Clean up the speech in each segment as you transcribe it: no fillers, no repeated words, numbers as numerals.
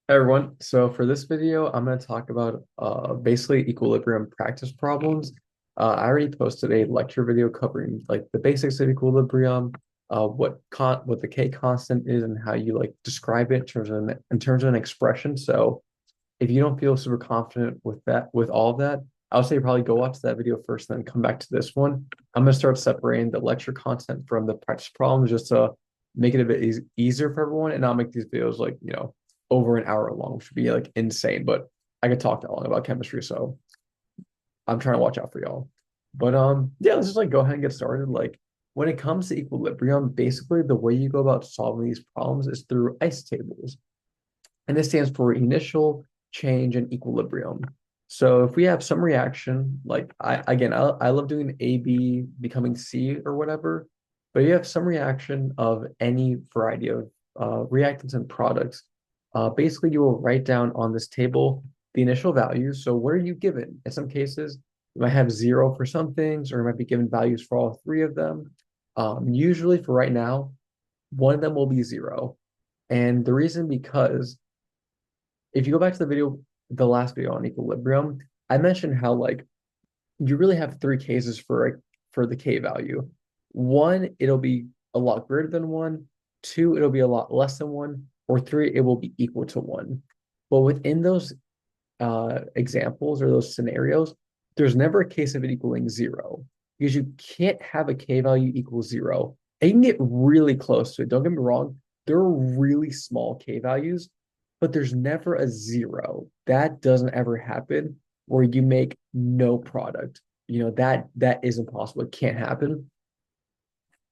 Hey everyone, so for this video, I'm going to talk about basically equilibrium practice problems. I already posted a lecture video covering like the basics of equilibrium, what the K constant is, and how you like describe it in terms of an expression. So if you don't feel super confident with all of that, I would say probably go watch that video first, then come back to this one. I'm going to start separating the lecture content from the practice problems just to make it a bit easier for everyone, and I'll make these videos like over an hour long, which would be like insane. But I could talk that long about chemistry, so I'm trying to watch out for y'all. But yeah, let's just like go ahead and get started. Like when it comes to equilibrium, basically the way you go about solving these problems is through isotable, and this stands for initial, change, and equilibrium. So if we have some reaction, like I love doing AB becoming C or whatever, but you have some reaction of any variety of reactants and products. Basically, you will write down on this table the initial values. So what are you given? In some cases, you might have zero for some things, or you might be given values for all three of them. Usually for right now, one of them will be zero. And the reason because if you go back to the last video on equilibrium, I mentioned how like you really have three cases for the K value. One, it'll be a lot greater than one. Two, it'll be a lot less than one. Or three, it will be equal to one. But within those examples or those scenarios, there's never a case of it equaling zero because you can't have a K value equal zero. It can get really close to it. Don't get me wrong. There are really small K values, but there's never a zero. That doesn't ever happen where you make no product. That is impossible. It can't happen.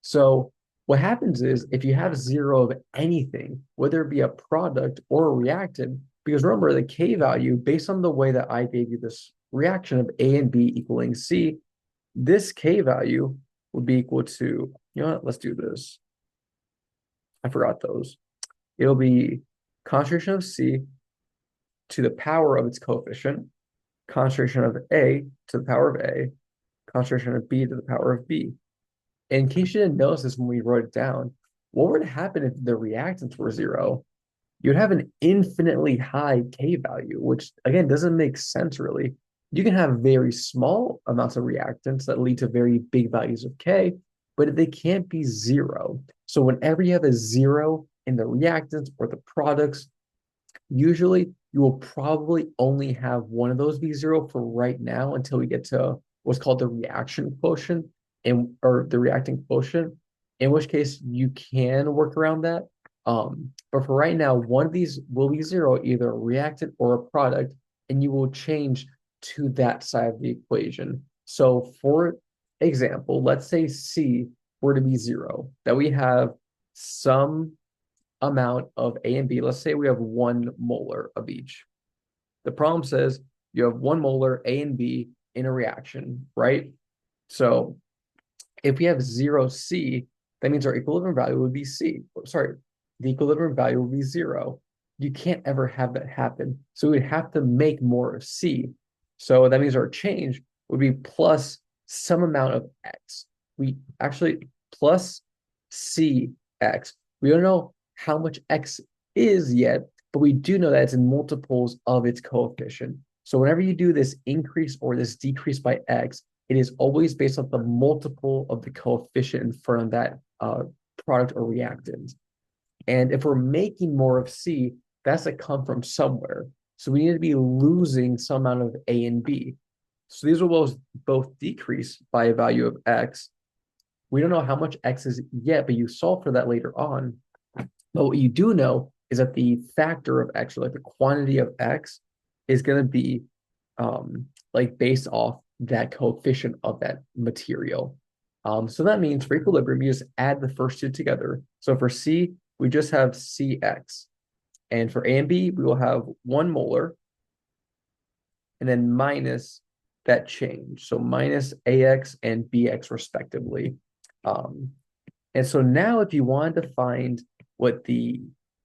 So what happens is if you have zero of anything, whether it be a product or a reactant, because remember the K value, based on the way that I gave you this reaction of A and B equaling C, this K value would be equal to, you know what, let's do this. I forgot those. It'll be concentration of C to the power of its coefficient, concentration of A to the power of A, concentration of B to the power of B. In case you didn't notice this when we wrote it down, what would happen if the reactants were zero? You'd have an infinitely high K value, which again doesn't make sense really. You can have very small amounts of reactants that lead to very big values of K, but they can't be zero. So whenever you have a zero in the reactants or the products, usually you will probably only have one of those be zero for right now until we get to what's called the reaction quotient or the reacting quotient, in which case you can work around that. But for right now, one of these will be zero, either a reactant or a product, and you will change to that side of the equation. So for example, let's say C were to be zero, that we have some amount of A and B. Let's say we have 1 molar of each. The problem says you have 1 molar A and B in a reaction, right? So if we have zero C, that means our equilibrium value would be C. Sorry, the equilibrium value will be zero. You can't ever have that happen. So we'd have to make more of C. So that means our change would be plus some amount of X. We actually plus CX. We don't know how much X is yet, but we do know that it's in multiples of its coefficient. So whenever you do this increase or this decrease by X, it is always based on the multiple of the coefficient in front of that product or reactant. And if we're making more of C, that's to come from somewhere. So we need to be losing some amount of A and B. So these will both decrease by a value of X. We don't know how much X is yet, but you solve for that later on. But what you do know is that the factor of X, or like the quantity of X, is going to be like based off that coefficient of that material. So that means for equilibrium, you just add the first two together. So for C, we just have CX. And for A and B, we will have 1 molar and then minus that change. So minus AX and BX respectively. Um, and so now if you wanted to find what the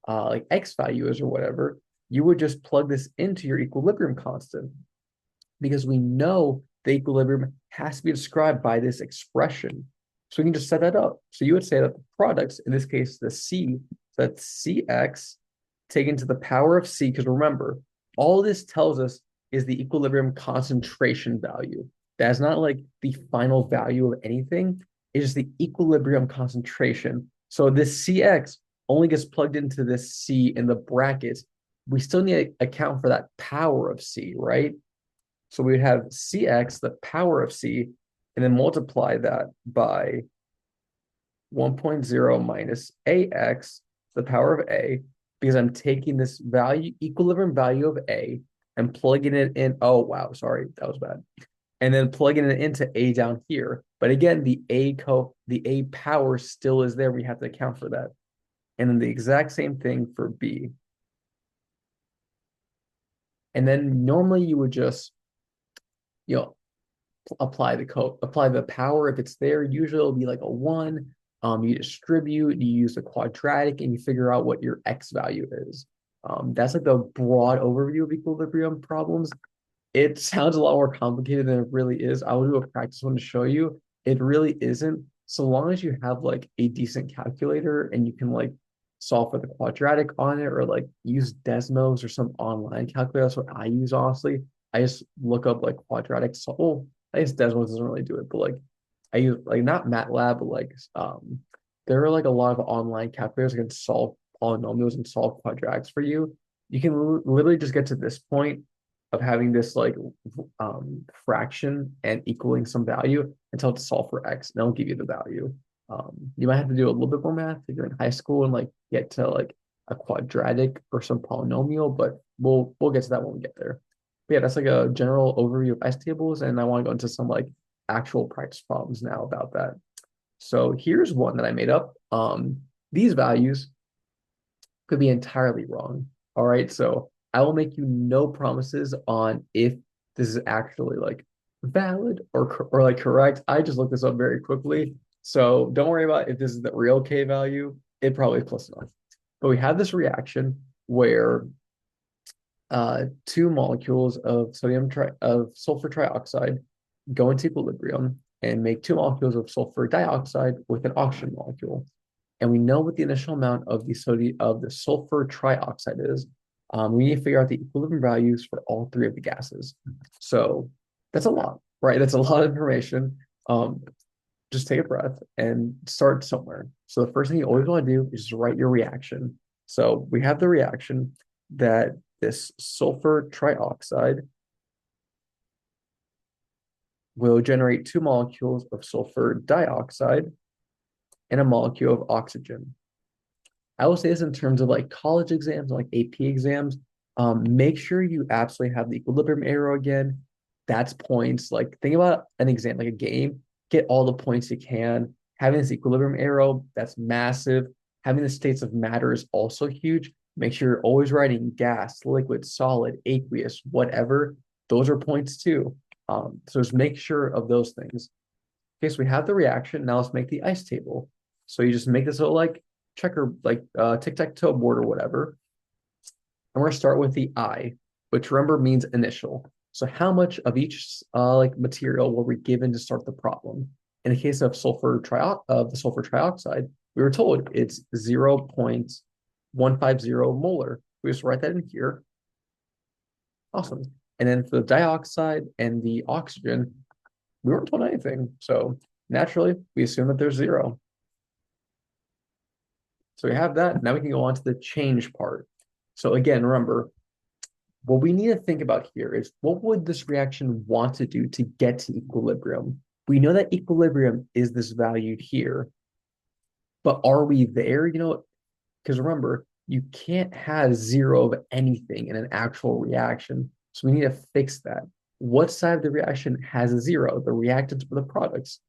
like X value is or whatever, you would just plug this into your equilibrium constant because we know the equilibrium has to be described by this expression. So we can just set that up. So you would say that the products, in this case, the C, so that's CX taken to the power of C, because remember, all this tells us is the equilibrium concentration value. That's not like the final value of anything. It's just the equilibrium concentration. So this Cx only gets plugged into this C in the brackets. We still need to account for that power of C, right? So we would have Cx, the power of C, and then multiply that by 1.0 minus AX, the power of A, because I'm taking this value, equilibrium value of A, and plugging it in. Oh, wow, sorry, that was bad. And then plugging it into A down here. But again, the A power still is there. We have to account for that. And then the exact same thing for B. And then normally you would just, you know, apply the power if it's there. Usually it'll be like a 1. You distribute, you use the quadratic, and you figure out what your X value is. That's like the broad overview of equilibrium problems. It sounds a lot more complicated than it really is. I will do a practice one to show you. It really isn't. So long as you have like a decent calculator and you can like solve for the quadratic on it, or like use Desmos or some online calculator. That's what I use, honestly. I just look up like quadratic. So, well, I guess Desmos doesn't really do it, but like I use like not MATLAB, but like there are like a lot of online calculators that can solve polynomials and solve quadratics for you. You can literally just get to this point of having this like fraction and equaling some value until it's solve for X, and it'll give you the value. You might have to do a little bit more math if you're in high school and like get to like a quadratic or some polynomial, but we'll get to that when we get there. But yeah, that's like a general overview of S tables, and I want to go into some like actual practice problems now about that. So here's one that I made up. These values could be entirely wrong. All right, so I will make you no promises on if this is actually like valid or like correct. I just looked this up very quickly. So don't worry about if this is the real K value. It probably is close enough. But we have this reaction where two molecules of sulfur trioxide go into equilibrium and make two molecules of sulfur dioxide with an oxygen molecule. And we know what the initial amount of the sulfur trioxide is. We need to figure out the equilibrium values for all three of the gases. So that's a lot, right? That's a lot of information. Just take a breath and start somewhere. So the first thing you always want to do is just write your reaction. So we have the reaction that this sulfur trioxide will generate two molecules of sulfur dioxide and a molecule of oxygen. I will say this in terms of like college exams, like AP exams. Make sure you absolutely have the equilibrium arrow again. That's points. Like think about an exam, like a game. Get all the points you can. Having this equilibrium arrow, that's massive. Having the states of matter is also huge. Make sure you're always writing gas, liquid, solid, aqueous, whatever. Those are points too. So just make sure of those things. Okay, so we have the reaction. Now let's make the ice table. So you just make this little like checker, like tic-tac-toe board or whatever. And we're gonna start with the I, which remember means initial. So how much of each like material were we given to start the problem? In the case of the sulfur trioxide, we were told it's 0.150 molar. We just write that in here. Awesome. And then for the dioxide and the oxygen, we weren't told anything. So naturally, we assume that there's 0. So we have that. Now we can go on to the change part. So again, remember, what we need to think about here is what would this reaction want to do to get to equilibrium? We know that equilibrium is this value here, but are we there? Because remember, you can't have 0 of anything in an actual reaction. So we need to fix that. What side of the reaction has a 0? The reactants or the products?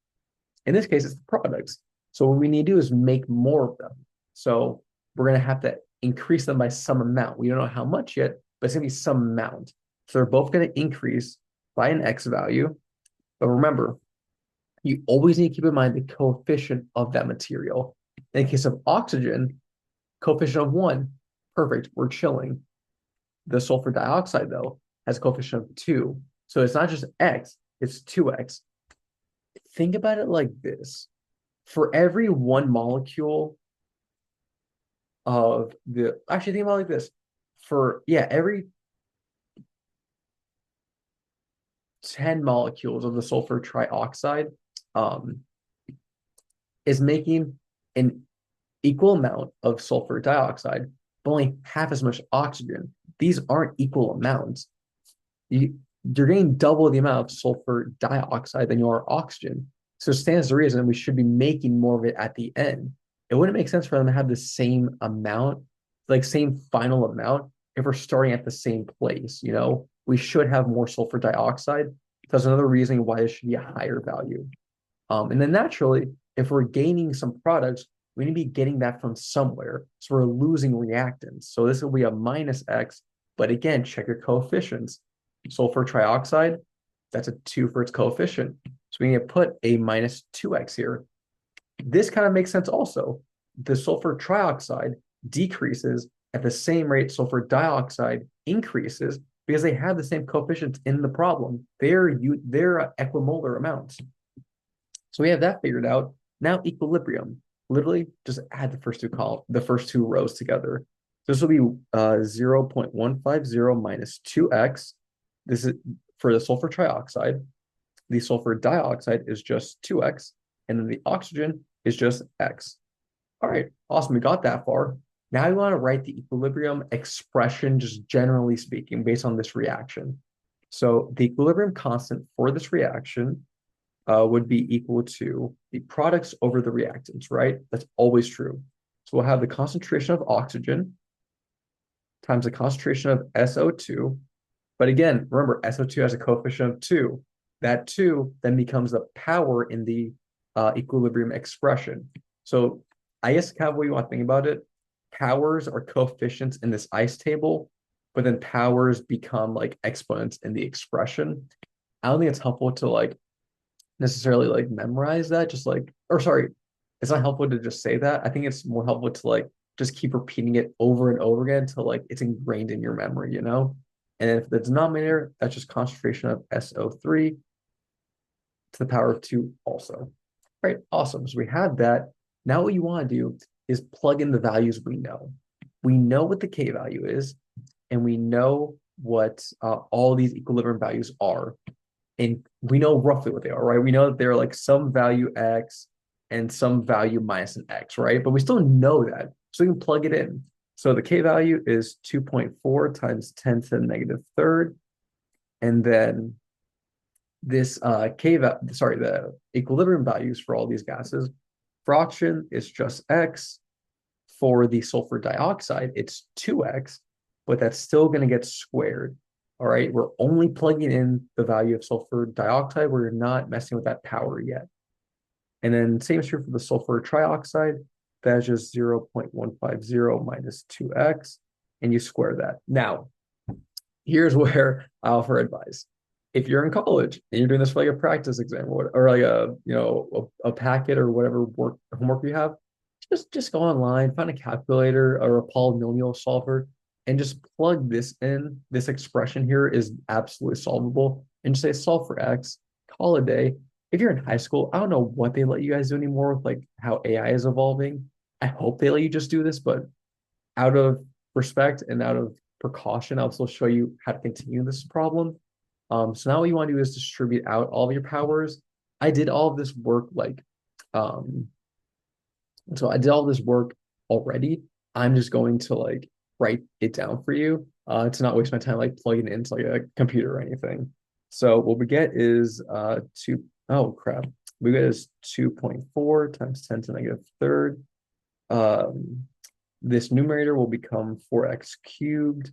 In this case, it's the products. So what we need to do is make more of them. So we're going to have to increase them by some amount. We don't know how much yet, but it's going to be some amount. So they're both going to increase by an X value. But remember, you always need to keep in mind the coefficient of that material. In the case of oxygen, coefficient of 1, perfect, we're chilling. The sulfur dioxide, though, has a coefficient of 2. So it's not just X, it's 2X. Think about it like this. For every one molecule of actually think about it like this. for yeah, every 10 molecules of the sulfur trioxide um, is making an equal amount of sulfur dioxide, but only half as much oxygen. These aren't equal amounts. You, you're getting double the amount of sulfur dioxide than you are oxygen. So it stands to reason we should be making more of it at the end. It wouldn't make sense for them to have the same amount, like same final amount, if we're starting at the same place. We should have more sulfur dioxide. That's another reason why it should be a higher value. And then naturally, if we're gaining some products, we need to be getting that from somewhere. So we're losing reactants. So this will be a minus X, but again, check your coefficients. Sulfur trioxide, that's a 2 for its coefficient. So we need to put a minus 2X here. This kind of makes sense also. The sulfur trioxide decreases at the same rate sulfur dioxide increases because they have the same coefficients in the problem. They're equimolar amounts. So we have that figured out. Now equilibrium. Literally just add the first two rows together. This will be 0.150 minus 2x. This is for the sulfur trioxide. The sulfur dioxide is just 2x, and then the oxygen is just x. All right, awesome. We got that far. Now we want to write the equilibrium expression, just generally speaking, based on this reaction. So the equilibrium constant for this reaction would be equal to the products over the reactants, right? That's always true. So we'll have the concentration of oxygen times the concentration of SO2. But again, remember, SO2 has a coefficient of 2. That 2 then becomes the power in the equilibrium expression. So I guess kind of what you want to think about it, powers are coefficients in this ICE table, but then powers become like exponents in the expression. I don't think it's helpful to like necessarily like memorize that, just like, or sorry, it's not helpful to just say that. I think it's more helpful to like just keep repeating it over and over again until like it's ingrained in your memory. And if the denominator, that's just concentration of SO3 to the power of 2 also. Right, awesome. So we have that. Now what you want to do is plug in the values we know. We know what the K value is, and we know what all these equilibrium values are. And we know roughly what they are, right? We know that they're like some value X and some value minus an X, right? But we still know that. So we can plug it in. So the K value is 2.4 times 10 to the negative third. And then this the equilibrium values for all these gases. For oxygen, it's just X. For the sulfur dioxide, it's 2X, but that's still going to get squared. All right, we're only plugging in the value of sulfur dioxide. We're not messing with that power yet. And then same is true for the sulfur trioxide. That's just 0.150 minus 2x, and you square that. Now, here's where I offer advice. If you're in college and you're doing this for like a practice exam or like a packet or whatever homework you have, just go online, find a calculator or a polynomial solver, and just plug this in. This expression here is absolutely solvable, and just say solve for X, call it a day. If you're in high school, I don't know what they let you guys do anymore with like how AI is evolving. I hope they let you just do this, but out of respect and out of precaution, I'll still show you how to continue this problem. So now what you want to do is distribute out all of your powers. I did all of this work um, so I did all this work already. I'm just going to like write it down for you to not waste my time like plugging it into like a computer or anything. So what we get is oh crap. We get is 2.4 times 10 to the negative third. This numerator will become 4x cubed,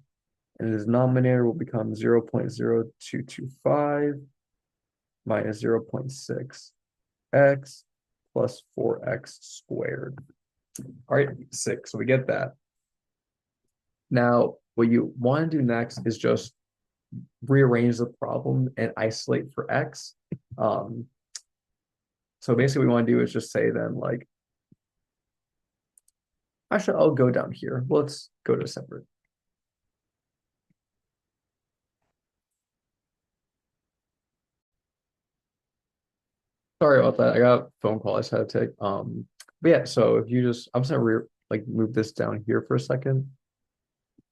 and this denominator will become 0.0225 minus 0.6x plus 4x squared. All right, 6. So we get that. Now, what you want to do next is just rearrange the problem and isolate for x. So basically, what we want to do is just say then, like, actually, I'll go down here. Let's go to separate. Sorry about that. I got a phone call I just had to take. But yeah, so if you just, I'm just gonna move this down here for a second.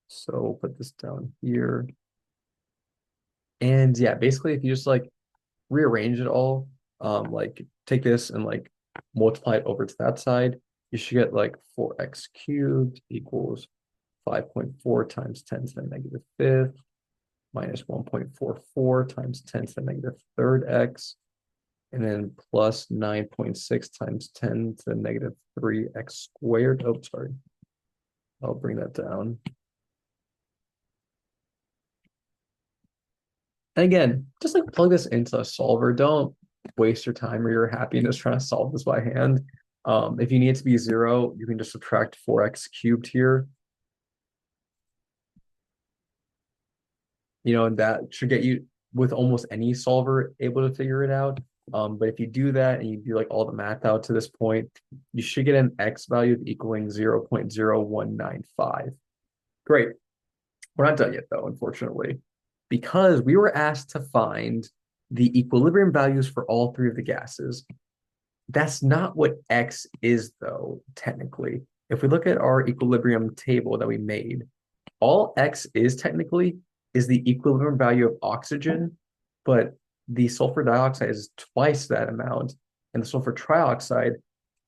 So we'll put this down here. And yeah, basically if you just like rearrange it all, like take this and like multiply it over to that side, you should get like 4x cubed equals 5.4 times 10 to the negative fifth minus 1.44 times 10 to the negative third x, and then plus 9.6 times 10 to the negative 3x squared. Oh, sorry. I'll bring that down. And again, just like plug this into a solver. Don't waste your time or your happiness trying to solve this by hand. If you need it to be 0, you can just subtract 4x cubed here. And that should get you with almost any solver able to figure it out. But if you do that and you do like all the math out to this point, you should get an x value equaling 0.0195. Great. We're not done yet though, unfortunately, because we were asked to find the equilibrium values for all three of the gases. That's not what x is though, technically. If we look at our equilibrium table that we made, all x is technically is the equilibrium value of oxygen, but the sulfur dioxide is twice that amount, and the sulfur trioxide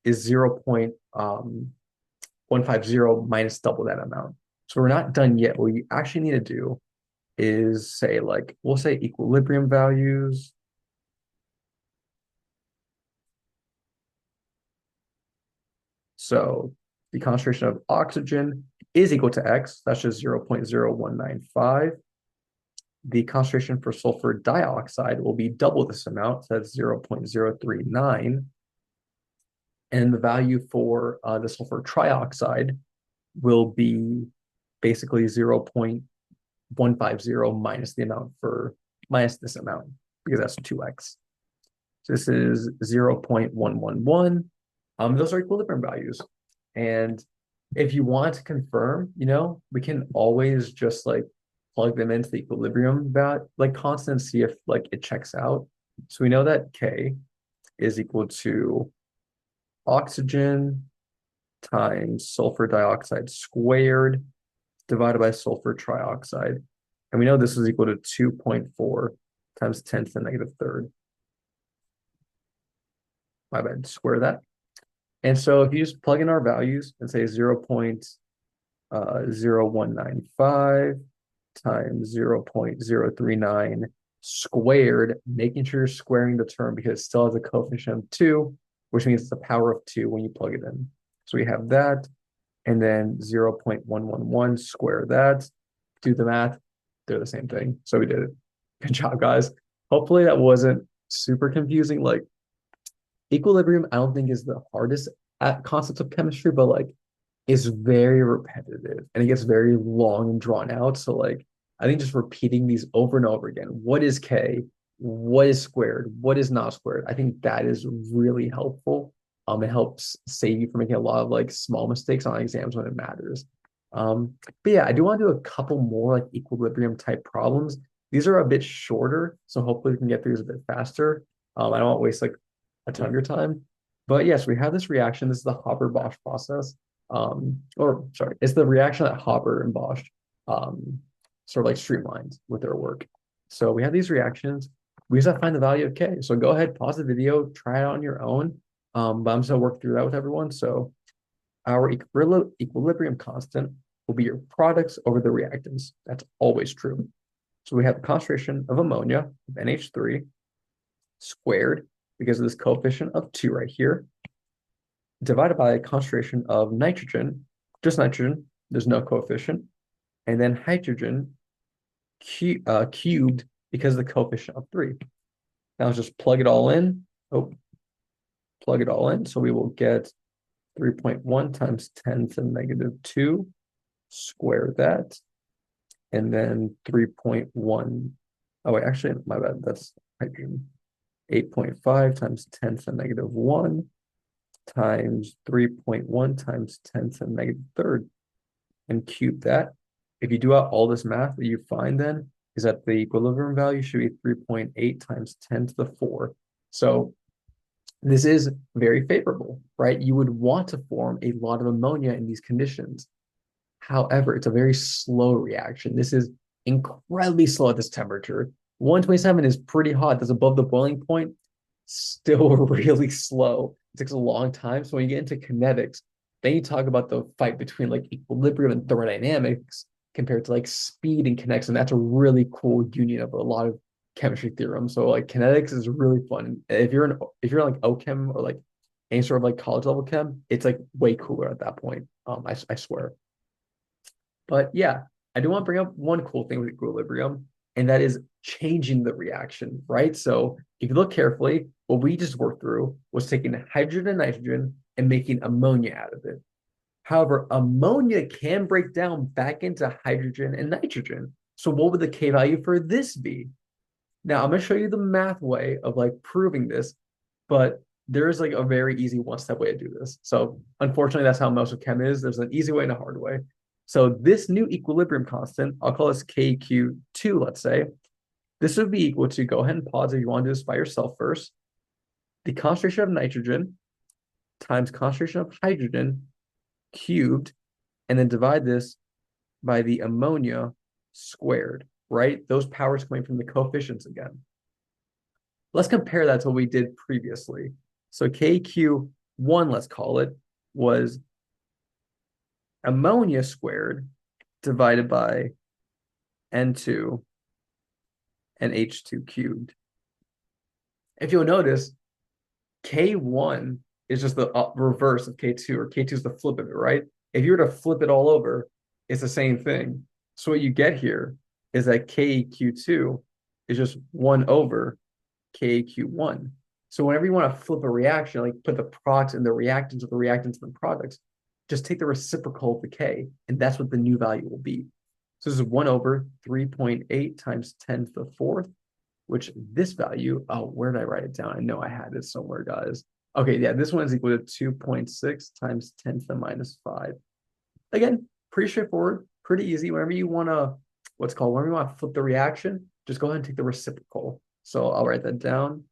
is 0.150 minus double that amount. So we're not done yet. What you actually need to do is say, like, we'll say equilibrium values. So the concentration of oxygen is equal to x. That's just 0.0195. The concentration for sulfur dioxide will be double this amount, so that's 0.039. And the value for the sulfur trioxide will be basically 0.150 minus the amount for minus this amount, because that's 2x. So this is 0.111. Those are equilibrium values. And if you want to confirm, we can always just like plug them into the equilibrium like constant, see if like it checks out. So we know that K is equal to oxygen times sulfur dioxide squared divided by sulfur trioxide. And we know this is equal to 2.4 times 10 to the negative third. My bad, square that. And so if you just plug in our values and say 0.0195 times 0.039 squared, making sure you're squaring the term because it still has a coefficient of 2, which means it's the power of 2 when you plug it in. So we have that, and then 0.111, square that, do the math, they're the same thing. So we did it. Good job, guys. Hopefully that wasn't super confusing. Like, equilibrium, I don't think is the hardest concept of chemistry, but like is very repetitive and it gets very long and drawn out. So like I think just repeating these over and over again. What is K? What is squared? What is not squared? I think that is really helpful. It helps save you from making a lot of like small mistakes on exams when it matters. But yeah, I do want to do a couple more like equilibrium type problems. These are a bit shorter, so hopefully we can get through these a bit faster. I don't want to waste like a ton of your time. But yes, we have this reaction. This is the Haber-Bosch process. Or sorry, it's the reaction that Haber and Bosch sort of like streamlined with their work. So we have these reactions. We just have to find the value of K. So go ahead, pause the video, try it on your own. But I'm just gonna work through that with everyone. So our equilibrium constant will be your products over the reactants. That's always true. So we have the concentration of ammonia, of NH3, squared, because of this coefficient of 2 right here, divided by a concentration of nitrogen, just nitrogen, there's no coefficient, and then hydrogen cubed because of the coefficient of 3. Now let's just plug it all in. Plug it all in. So we will get 3.1 times 10 to the negative 2, square that, and then 3.1. Oh, wait, actually, my bad. That's hydrogen. 8.5 times 10 to the negative 1 times 3.1 times 10 to the negative third, and cube that. If you do out all this math, what you find then is that the equilibrium value should be 3.8 times 10 to the 4. So this is very favorable, right? You would want to form a lot of ammonia in these conditions. However, it's a very slow reaction. This is incredibly slow at this temperature. 127 is pretty hot. That's above the boiling point. Still really slow. It takes a long time. So when you get into kinetics, then you talk about the fight between like equilibrium and thermodynamics compared to like speed and kinetics. And that's a really cool union of a lot of chemistry theorems. So like kinetics is really fun. If you're like OChem or like any sort of like college level chem, it's like way cooler at that point. I swear. But yeah, I do want to bring up one cool thing with equilibrium, and that is changing the reaction, right? So if you look carefully, what we just worked through was taking hydrogen and nitrogen and making ammonia out of it. However, ammonia can break down back into hydrogen and nitrogen. So what would the K value for this be? Now I'm going to show you the math way of like proving this, but there is like a very easy one-step way to do this. So unfortunately, that's how most of chem is. There's an easy way and a hard way. So this new equilibrium constant, I'll call this KQ2, let's say. This would be equal to, go ahead and pause if you want to do this by yourself first. The concentration of nitrogen times concentration of hydrogen cubed, and then divide this by the ammonia squared, right? Those powers coming from the coefficients again. Let's compare that to what we did previously. So KQ1, let's call it, was ammonia squared divided by N2 and H2 cubed. If you'll notice, K1 is just the reverse of K2, or K2 is the flip of it, right? If you were to flip it all over, it's the same thing. So what you get here is that KQ2 is just 1 over KQ1. So whenever you want to flip a reaction, like put the products and the reactants with the reactants and the products, just take the reciprocal of the K, and that's what the new value will be. So this is 1 over 3.8 times 10 to the fourth, which this value, oh, where did I write it down? I know I had it somewhere, guys. Okay, yeah, this one is equal to 2.6 times 10 to the minus 5. Again, pretty straightforward, pretty easy. Whenever you want to, whenever you want to flip the reaction, just go ahead and take the reciprocal. So I'll write that down.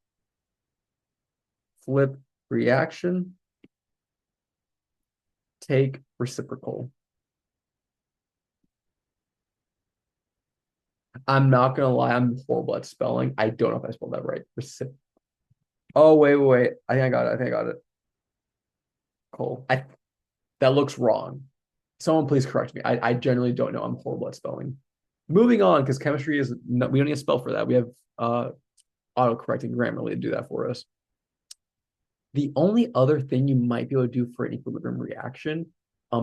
Flip reaction, take reciprocal. I'm not gonna lie, I'm horrible at spelling. I don't know if I spelled that right. Oh, wait. I think I got it. I think I got it. Cool. That looks wrong. Someone please correct me. I generally don't know. I'm horrible at spelling. Moving on, because chemistry is we don't need to spell for that. We have auto-correcting Grammarly to do that for us. The only other thing you might be able to do for an equilibrium reaction,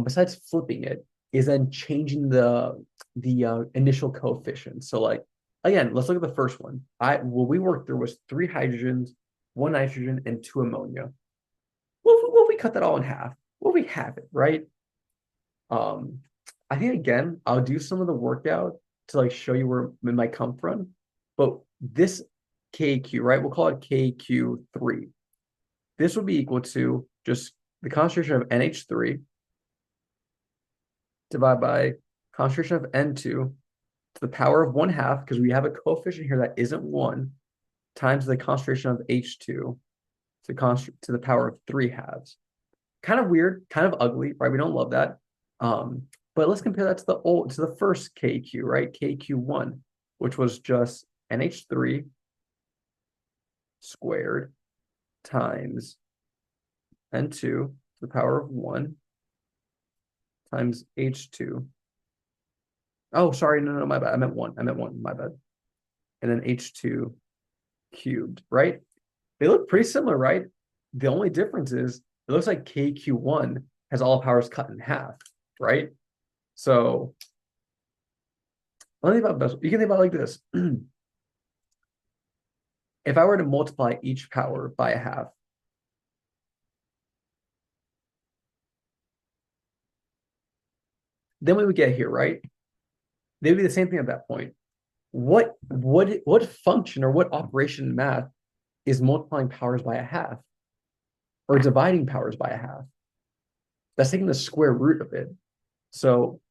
besides flipping it, is then changing the initial coefficients. So like again, let's look at the first one. What we worked through was 3 hydrogens, 1 nitrogen, and 2 ammonia. What if we cut that all in half? What if we have it, right? I think again, I'll do some of the workout to like show you where it might come from. But this KQ, right? We'll call it KQ3. This would be equal to just the concentration of NH3 divided by concentration of N2 to the power of 1/2, because we have a coefficient here that isn't 1, times the concentration of H2 to the power of 3/2. Kind of weird, kind of ugly, right? We don't love that. But let's compare that to the first KQ, right? KQ1, which was just NH3 squared times N2 to the power of 1 times H2. Oh, sorry, no, my bad. I meant 1, my bad. And then H2 cubed, right? They look pretty similar, right? The only difference is it looks like KQ1 has all powers cut in half, right? So you can think about it like this. If I were to multiply each power by a half, then we would get here, right? They would be the same thing at that point. What function or what operation in math is multiplying powers by a half or dividing powers by a half? That's taking the square root of it. So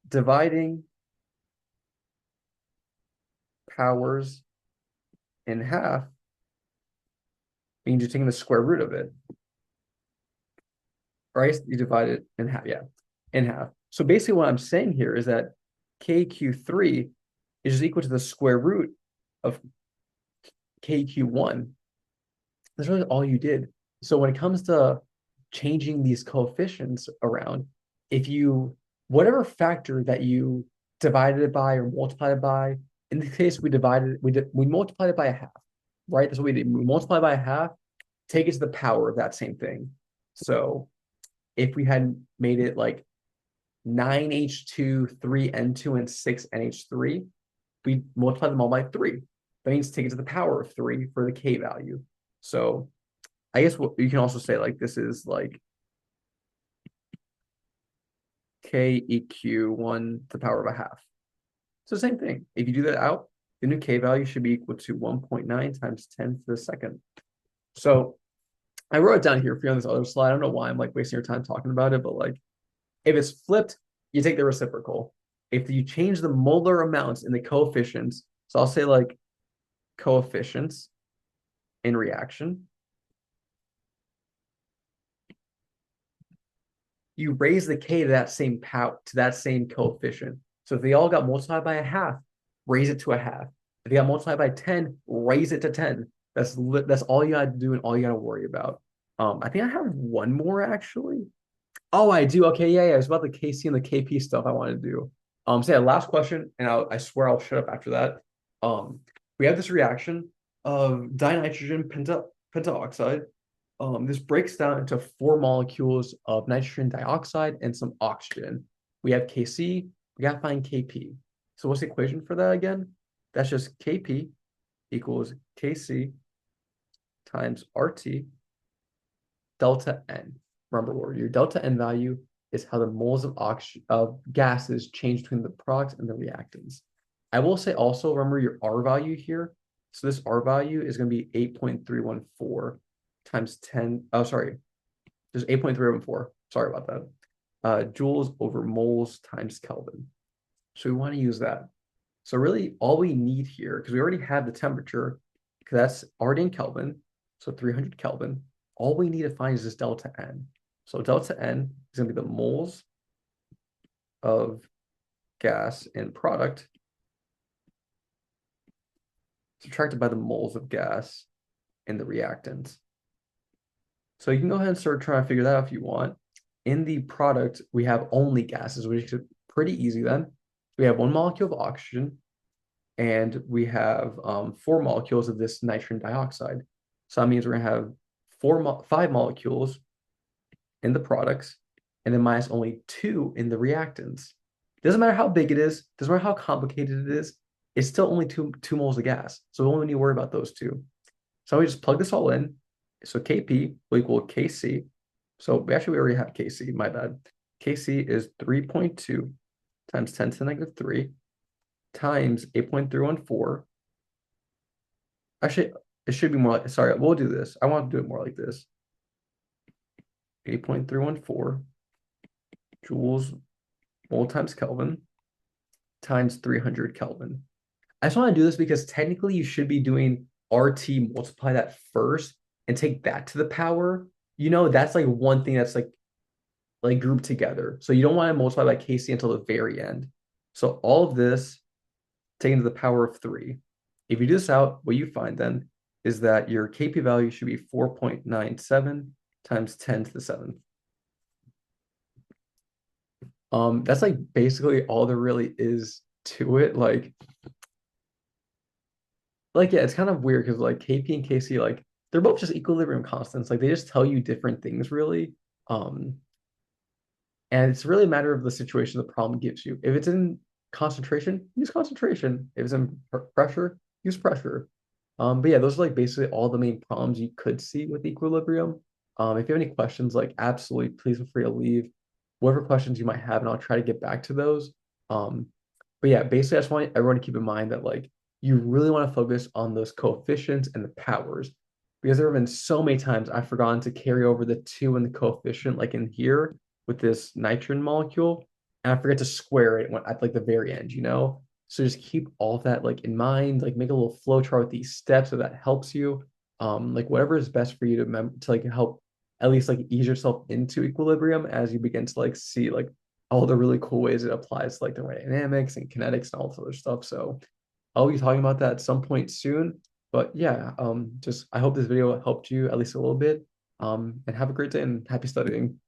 dividing powers in half means you're taking the square root of it, right? You divide it in half, yeah, in half. So basically what I'm saying here is that KQ3 is just equal to the square root of KQ1. That's really all you did. So when it comes to changing these coefficients around, if you, whatever factor that you divided it by or multiplied it by, in this case, we multiplied it by a half, right? That's what we did. We multiplied by a half, take it to the power of that same thing. So if we had made it like 9H2, 3N2, and 6NH3, we multiply them all by 3. That means take it to the power of 3 for the K value. So I guess what you can also say like this is like KEQ1 to the power of a half. So same thing. If you do that out, the new K value should be equal to 1.9 times 10 to the second. So I wrote it down here for you on this other slide. I don't know why I'm like wasting your time talking about it, but like if it's flipped, you take the reciprocal. If you change the molar amounts in the coefficients, so I'll say like coefficients in reaction, you raise the K to that same power, to that same coefficient. So if they all got multiplied by a half, raise it to a half. If they got multiplied by 10, raise it to 10. That's all you gotta do and all you gotta worry about. I think I have one more actually. Oh, I do. Okay, yeah, yeah. It's about the KC and the KP stuff I want to do. So yeah, last question, and I swear I'll shut up after that. We have this reaction of dinitrogen pentaoxide. This breaks down into 4 molecules of nitrogen dioxide and some oxygen. We have Kc, we gotta find Kp. So what's the equation for that again? That's just Kp equals Kc times RT delta N. Remember, your delta N value is how the moles of oxygen of gases change between the products and the reactants. I will say also, remember your R value here. So this R value is going to be 8.314 times 10. Oh, sorry. Just 8.314. Sorry about that. Joules over moles times Kelvin. So we want to use that. So really all we need here, because we already have the temperature, because that's already in Kelvin, so 300 Kelvin. All we need to find is this delta N. So delta N is going to be the moles of gas and product subtracted by the moles of gas in the reactant. So you can go ahead and start trying to figure that out if you want. In the product, we have only gases, which is pretty easy then. We have 1 molecule of oxygen, and we have 4 molecules of this nitrogen dioxide. So that means we're going to have 5 molecules in the products, and then minus only 2 in the reactants. Doesn't matter how big it is, doesn't matter how complicated it is, it's still only two moles of gas. So we only need to worry about those two. So we just plug this all in. So Kp will equal Kc. So we already have Kc, my bad. Kc is 3.2 times 10 to the negative 3 times 8.314. Actually, it should be more like, sorry, we'll do this. I want to do it more like this. 8.314 joules mole times Kelvin times 300 Kelvin. I just want to do this because technically you should be doing RT, multiply that first and take that to the power. That's like one thing that's like grouped together. So you don't want to multiply by Kc until the very end. So all of this taken to the power of 3. If you do this out, what you find then is that your Kp value should be 4.97 times 10 to the 7th. That's like basically all there really is to it. Yeah, it's kind of weird because like Kp and Kc, like they're both just equilibrium constants. Like they just tell you different things really. And it's really a matter of the situation the problem gives you. If it's in concentration, use concentration. If it's in pressure, use pressure. But yeah, those are like basically all the main problems you could see with equilibrium. If you have any questions, like absolutely, please feel free to leave whatever questions you might have, and I'll try to get back to those. But yeah, basically, I just want everyone to keep in mind that like you really want to focus on those coefficients and the powers, because there have been so many times I've forgotten to carry over the 2 in the coefficient, like in here with this nitrogen molecule, and I forget to square it at like the very end. So just keep all of that like in mind, like make a little flow chart with these steps so that helps you. Like whatever is best for you to like help at least like ease yourself into equilibrium as you begin to like see like all the really cool ways it applies to like thermodynamics and kinetics and all this other stuff. So I'll be talking about that at some point soon. But yeah, just I hope this video helped you at least a little bit. And have a great day and happy studying.